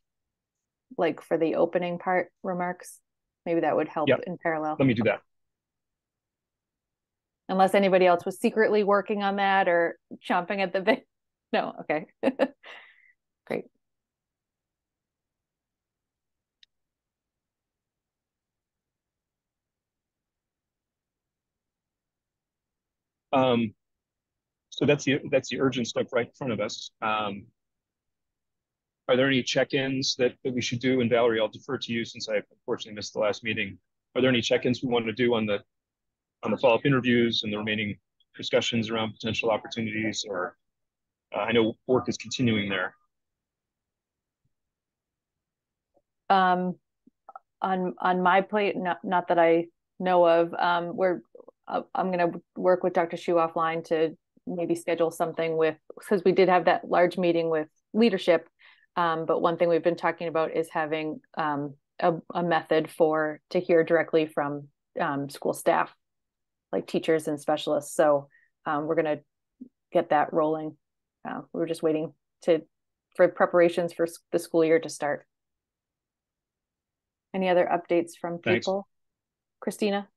like for the opening part remarks? Maybe that would help in parallel. Let me do that. Unless anybody else was secretly working on that or chomping at the bit. No, okay. Great. So that's the urgent stuff right in front of us. Are there any check-ins that we should do? And Valerie, I'll defer to you since I unfortunately missed the last meeting. Are there any check-ins we want to do on the follow-up interviews and the remaining discussions around potential opportunities? Or I know work is continuing there. On my plate, not that I know of, I'm going to work with Dr. Shu offline to maybe schedule something because we did have that large meeting with leadership. But one thing we've been talking about is having a method to hear directly from school staff, like teachers and specialists. So we're going to get that rolling. We're just waiting for preparations for the school year to start. Any other updates from people? Thanks. Christina?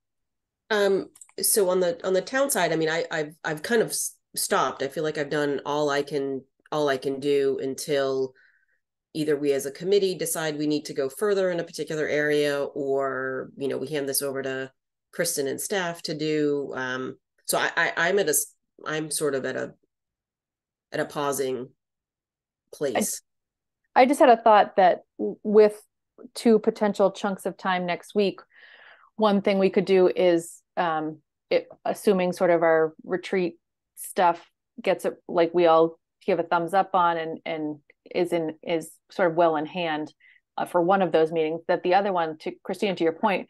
So on the town side, I mean, I've kind of stopped. I feel like I've done all I can do until either we as a committee decide we need to go further in a particular area, or we hand this over to Kristen and staff to do. So I'm sort of at a pausing place. I just had a thought that with 2 potential chunks of time next week, one thing we could do is, assuming sort of our retreat stuff gets it, like we all give a thumbs up on and is sort of well in hand, for one of those meetings, that the other one, to Christine, to your point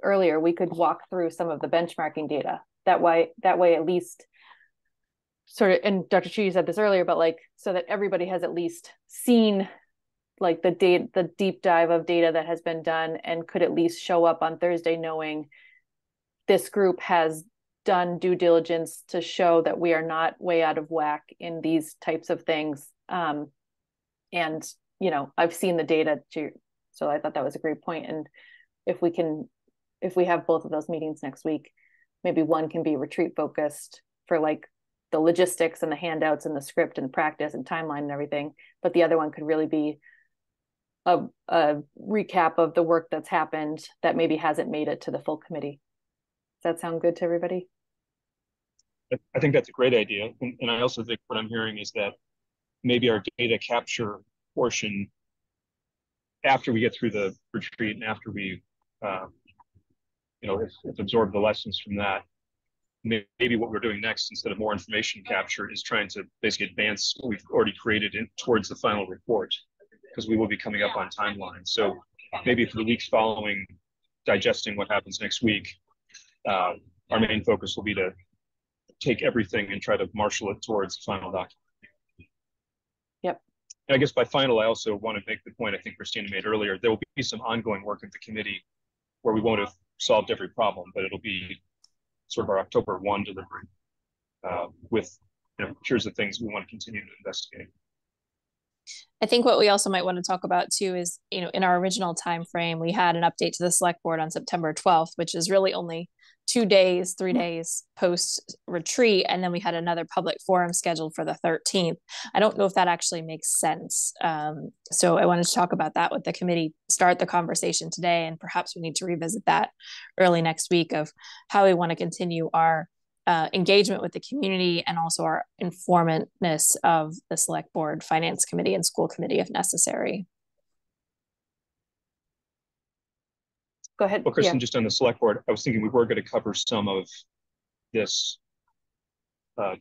earlier, we could walk through some of the benchmarking data. That way at least sort of, and Dr. Chu, you said this earlier, but like, so that everybody has at least seen like the deep dive of data that has been done, and could at least show up on Thursday knowing this group has done due diligence to show that we are not way out of whack in these types of things. And, you know, I've seen the data too. So I thought that was a great point. And if we have both of those meetings next week, maybe one can be retreat focused for like the logistics and the handouts and the script and practice and timeline and everything. But the other one could really be a recap of the work that's happened that maybe hasn't made it to the full committee. Does that sound good to everybody? I think that's a great idea. And I also think what I'm hearing is that maybe our data capture portion, after we get through the retreat and after we, you know, if absorb the lessons from that, maybe what we're doing next, instead of more information capture, is trying to basically advance what we've already created towards the final report, because we will be coming up on timelines. So maybe for the weeks following digesting what happens next week, our main focus will be to take everything and try to marshal it towards the final document. Yep. And I guess by final, I also want to make the point I think Christina made earlier. There will be some ongoing work at the committee where we won't have solved every problem, but it'll be sort of our October 1 delivery with, you know, here's the things we want to continue to investigate. I think what we also might want to talk about too is, you know, in our original time frame, we had an update to the select board on September 12th, which is really only 3 days post retreat. And then we had another public forum scheduled for the 13th. I don't know if that actually makes sense. So I wanted to talk about that with the committee, start the conversation today, and perhaps we need to revisit that early next week of how we want to continue our engagement with the community and also our informantness of the select board, finance committee, and school committee if necessary. Go ahead. Well, Kristen, just on the select board, I was thinking we were going to cover some of this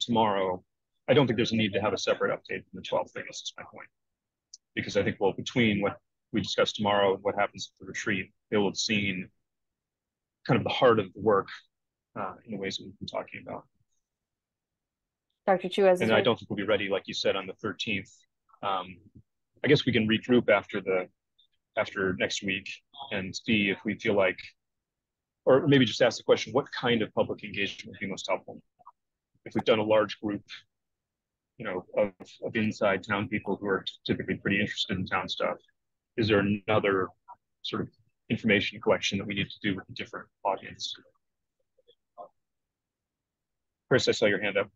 tomorrow. I don't think there's a need to have a separate update from the 12th thing. This is my point. Because I think, well, between what we discuss tomorrow and what happens at the retreat, they will have seen kind of the heart of the work in the ways that we've been talking about. Dr. Chu, and I don't think we'll be ready, like you said, on the 13th. I guess we can regroup after next week and see if we feel like, or maybe just ask the question, what kind of public engagement would be most helpful? If we've done a large group, you know, of inside town people who are typically pretty interested in town stuff, is there another sort of information collection that we need to do with a different audience? Chris, I saw your hand up.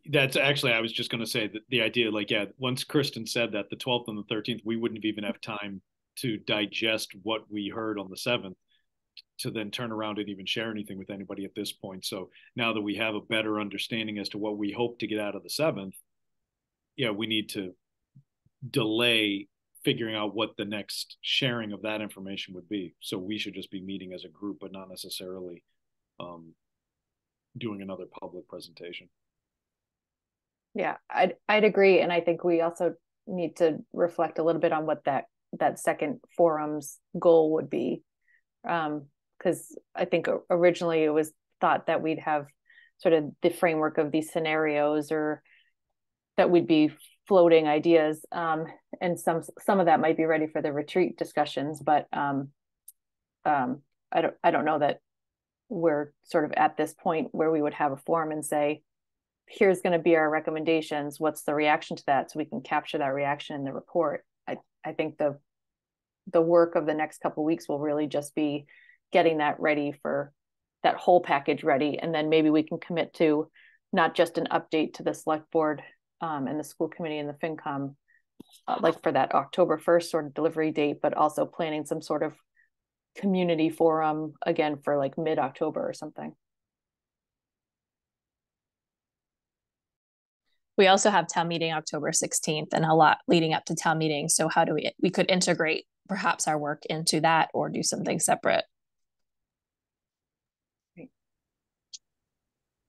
That's actually, I was just going to say that the idea, like, yeah, once Kristen said that the 12th and the 13th, we wouldn't even have time to digest what we heard on the 7th to then turn around and even share anything with anybody at this point. So now that we have a better understanding as to what we hope to get out of the 7th, yeah, we need to delay figuring out what the next sharing of that information would be. So we should just be meeting as a group, but not necessarily doing another public presentation. Yeah, I'd agree. And I think we also need to reflect a little bit on what that second forum's goal would be. Because I think originally it was thought that we'd have sort of the framework of these scenarios, or that we'd be floating ideas. And some of that might be ready for the retreat discussions, but I don't know that we're sort of at this point where we would have a forum and say, here's going to be our recommendations. What's the reaction to that? So we can capture that reaction in the report. I think the work of the next couple of weeks will really just be getting that ready, for that whole package ready. And then maybe we can commit to not just an update to the select board and the school committee and the FinCom, like for that October 1st sort of delivery date, but also planning some sort of community forum again for like mid-October or something. We also have town meeting October 16th and a lot leading up to town meeting. So how do we could integrate perhaps our work into that, or do something separate?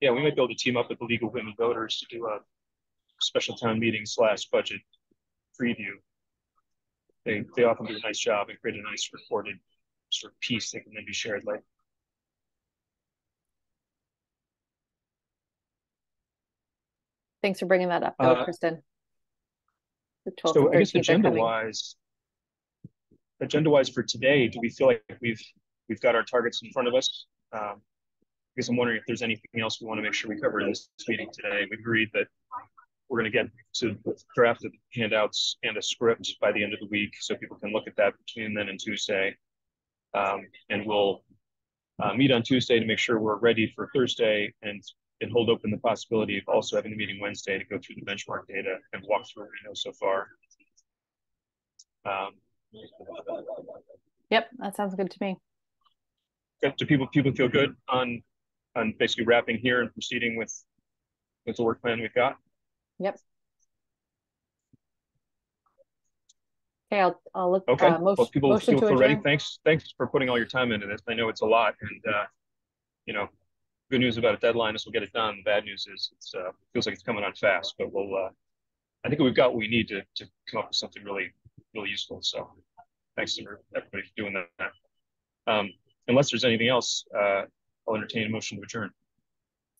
Yeah, we might be able to team up with the League of Women Voters to do a special town meeting / budget preview. they often do a nice job and create a nice recorded sort of piece that can then be shared later. Thanks for bringing that up, though, Kristen. The 12th So and I guess 13th agenda-wise for today, do we feel like we've got our targets in front of us? I guess I'm wondering if there's anything else we want to make sure we cover in this meeting today. We've agreed that we're going to get to the draft of handouts and a script by the end of the week, so people can look at that between then and Tuesday. And we'll meet on Tuesday to make sure we're ready for Thursday, and hold open the possibility of also having a meeting Wednesday to go through the benchmark data and walk through what we know so far. Yep, that sounds good to me. Do people feel good on basically wrapping here and proceeding with the work plan we've got? Yep. Okay, I'll look. Okay. Well, people feel ready. Thanks for putting all your time into this. I know it's a lot, and good news about a deadline is we'll get it done. The bad news is it feels like it's coming on fast, but I think we've got what we need to come up with something really, really useful. So thanks to everybody for doing that. Unless there's anything else, I'll entertain a motion to adjourn.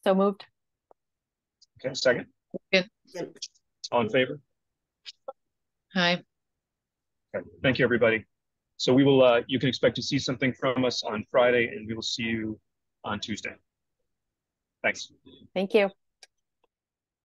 So moved. Okay, second. Yeah. All in favor? Hi. Okay. Thank you, everybody. So we will. You can expect to see something from us on Friday, and we will see you on Tuesday. Thanks. Thank you.